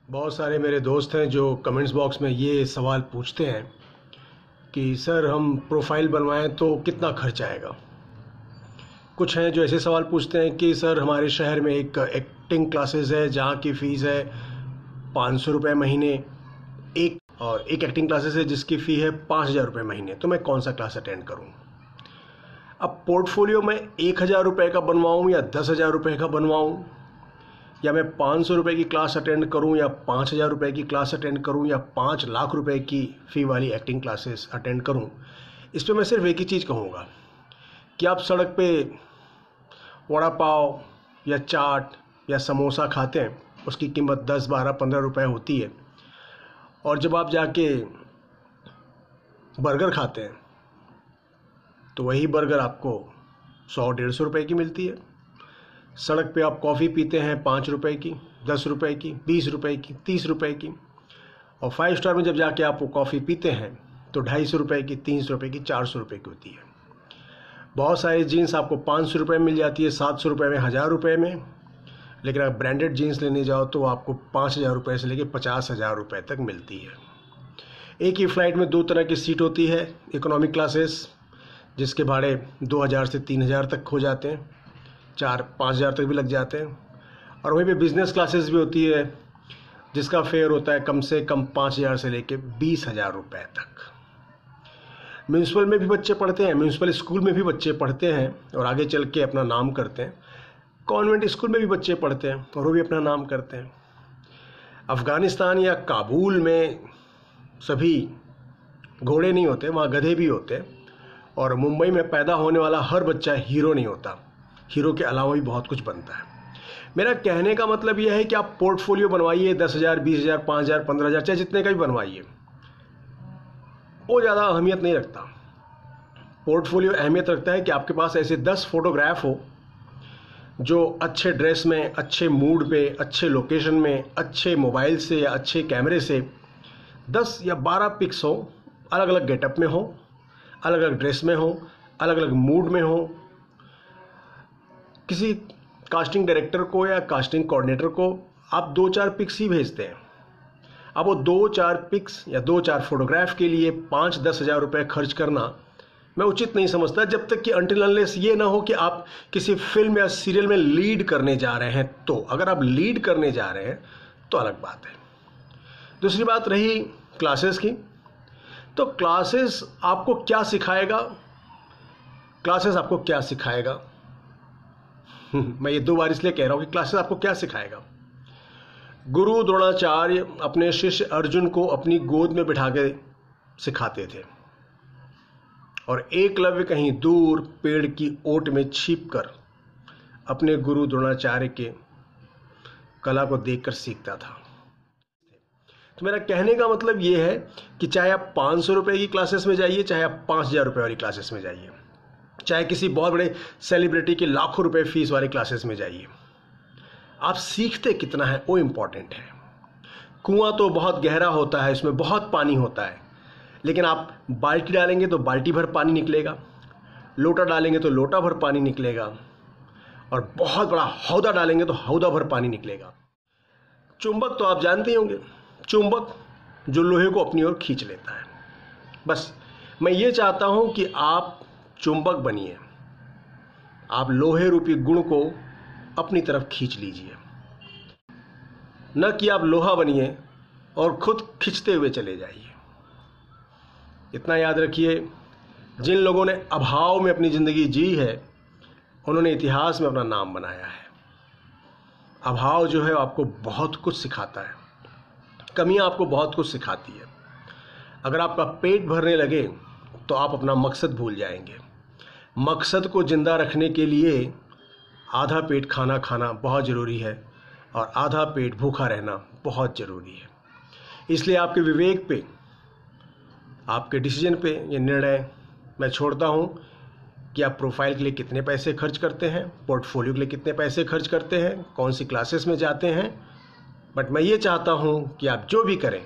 बहुत सारे मेरे दोस्त हैं जो कमेंट्स बॉक्स में ये सवाल पूछते हैं कि सर हम प्रोफाइल बनवाएं तो कितना खर्च आएगा। कुछ हैं जो ऐसे सवाल पूछते हैं कि सर हमारे शहर में एक एक्टिंग क्लासेस है जहाँ की फ़ीस है 500 रुपये महीने, एक एक्टिंग क्लासेस है जिसकी फ़ी है 5,000 रुपये महीने, तो मैं कौन सा क्लास अटेंड करूँ। अब पोर्टफोलियो में 1,000 रुपये का बनवाऊँ या 10,000 रुपये का बनवाऊँ, या मैं 500 रुपये की क्लास अटेंड करूं या 5,000 रुपये की क्लास अटेंड करूं या 5 लाख रुपए की फ़ी वाली एक्टिंग क्लासेस अटेंड करूं। इस पर मैं सिर्फ एक ही चीज़ कहूँगा कि आप सड़क पे वड़ा पाव या चाट या समोसा खाते हैं, उसकी कीमत 10, 12, 15 रुपए होती है, और जब आप जाके बर्गर खाते हैं तो वही बर्गर आपको 100-150 रुपए की मिलती है। सड़क पे आप कॉफ़ी पीते हैं 5 रुपए की, 10 रुपए की, 20 रुपए की, 30 रुपए की, और 5 स्टार में जब जाके आप वो कॉफ़ी पीते हैं तो 250 रुपए की, 300 रुपए की, 400 रुपए की होती है। बहुत सारी जीन्स आपको 500 रुपये में मिल जाती है, 700 रुपये में, 1,000 रुपये में, लेकिन अगर ब्रांडेड जीन्स लेने जाओ तो आपको 5,000 रुपये से लेकर 50,000 रुपये तक मिलती है। एक ही फ्लाइट में 2 तरह की सीट होती है, इकोनॉमिक क्लासेस जिसके भाड़े 2,000 से 3,000 तक हो जाते हैं, 4-5,000 तक भी लग जाते हैं, और वहीं पे बिज़नेस क्लासेस भी होती है जिसका फेयर होता है कम से कम 5,000 से लेके 20,000 रुपये तक। म्यूनसिपल में भी बच्चे पढ़ते हैं, म्यूनसिपल स्कूल में भी बच्चे पढ़ते हैं और आगे चल के अपना नाम करते हैं। कॉन्वेंट स्कूल में भी बच्चे पढ़ते हैं और वो भी अपना नाम करते हैं। अफ़गानिस्तान या काबुल में सभी घोड़े नहीं होते, वहाँ गधे भी होते हैं, और मुंबई में पैदा होने वाला हर बच्चा हीरो नहीं होता, हीरो के अलावा भी बहुत कुछ बनता है। मेरा कहने का मतलब यह है कि आप पोर्टफोलियो बनवाइए, 10,000, 20,000, 5,000, 15,000, चाहे जितने का भी बनवाइए, वो ज़्यादा अहमियत नहीं रखता। पोर्टफोलियो अहमियत रखता है कि आपके पास ऐसे 10 फोटोग्राफ हो जो अच्छे ड्रेस में, अच्छे मूड पे, अच्छे लोकेशन में, अच्छे मोबाइल से या अच्छे कैमरे से 10 या 12 पिक्स हो, अलग अलग गेटअप में हो, अलग अलग ड्रेस में हो, अलग अलग मूड में हो। किसी कास्टिंग डायरेक्टर को या कास्टिंग कोऑर्डिनेटर को आप 2-4 पिक्स ही भेजते हैं। अब वो 2-4 पिक्स या 2-4 फोटोग्राफ के लिए 5-10 हज़ार रुपये खर्च करना मैं उचित नहीं समझता, जब तक कि अनटिल अनलेस ये ना हो कि आप किसी फिल्म या सीरियल में लीड करने जा रहे हैं। तो अगर आप लीड करने जा रहे हैं तो अलग बात है। दूसरी बात रही क्लासेस की, तो क्लासेस आपको क्या सिखाएगा? क्लासेस आपको क्या सिखाएगा? मैं ये 2 बार इसलिए कह रहा हूँ कि क्लासेस आपको क्या सिखाएगा। गुरु द्रोणाचार्य अपने शिष्य अर्जुन को अपनी गोद में बिठा के सिखाते थे, और एकलव्य कहीं दूर पेड़ की ओट में छिपकर अपने गुरु द्रोणाचार्य के कला को देखकर सीखता था। तो मेरा कहने का मतलब ये है कि चाहे आप 500 रुपये की क्लासेस में जाइए, चाहे आप 5,000 रुपये वाली क्लासेस में जाइए, चाहे किसी बहुत बड़े सेलिब्रिटी की लाखों रुपए फीस वाली क्लासेस में जाइए, आप सीखते कितना है वो इम्पॉर्टेंट है। कुआं तो बहुत गहरा होता है, इसमें बहुत पानी होता है, लेकिन आप बाल्टी डालेंगे तो बाल्टी भर पानी निकलेगा, लोटा डालेंगे तो लोटा भर पानी निकलेगा, और बहुत बड़ा हौदा डालेंगे तो हौदा भर पानी निकलेगा। चुंबक तो आप जानते ही होंगे, चुंबक जो लोहे को अपनी ओर खींच लेता है। बस मैं ये चाहता हूं कि आप चुंबक बनिए, आप लोहे रूपी गुण को अपनी तरफ खींच लीजिए, न कि आप लोहा बनिए और खुद खींचते हुए चले जाइए। इतना याद रखिए, जिन लोगों ने अभाव में अपनी ज़िंदगी जी है उन्होंने इतिहास में अपना नाम बनाया है। अभाव जो है आपको बहुत कुछ सिखाता है, कमियां आपको बहुत कुछ सिखाती है। अगर आपका पेट भरने लगे तो आप अपना मकसद भूल जाएंगे। मकसद को जिंदा रखने के लिए आधा पेट खाना खाना बहुत ज़रूरी है और आधा पेट भूखा रहना बहुत ज़रूरी है। इसलिए आपके विवेक पे, आपके डिसीजन पे ये निर्णय मैं छोड़ता हूँ कि आप प्रोफाइल के लिए कितने पैसे खर्च करते हैं, पोर्टफोलियो के लिए कितने पैसे खर्च करते हैं, कौन सी क्लासेस में जाते हैं। बट मैं ये चाहता हूँ कि आप जो भी करें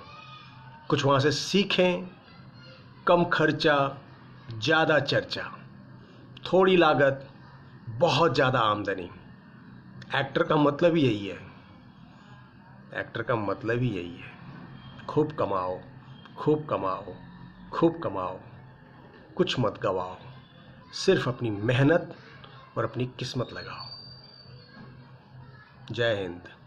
कुछ वहाँ से सीखें। कम खर्चा, ज़्यादा चर्चा, थोड़ी लागत, बहुत ज़्यादा आमदनी। एक्टर का मतलब ही यही है। एक्टर का मतलब ही यही है, खूब कमाओ, खूब कमाओ, खूब कमाओ, कुछ मत गवाओ, सिर्फ अपनी मेहनत और अपनी किस्मत लगाओ। जय हिंद।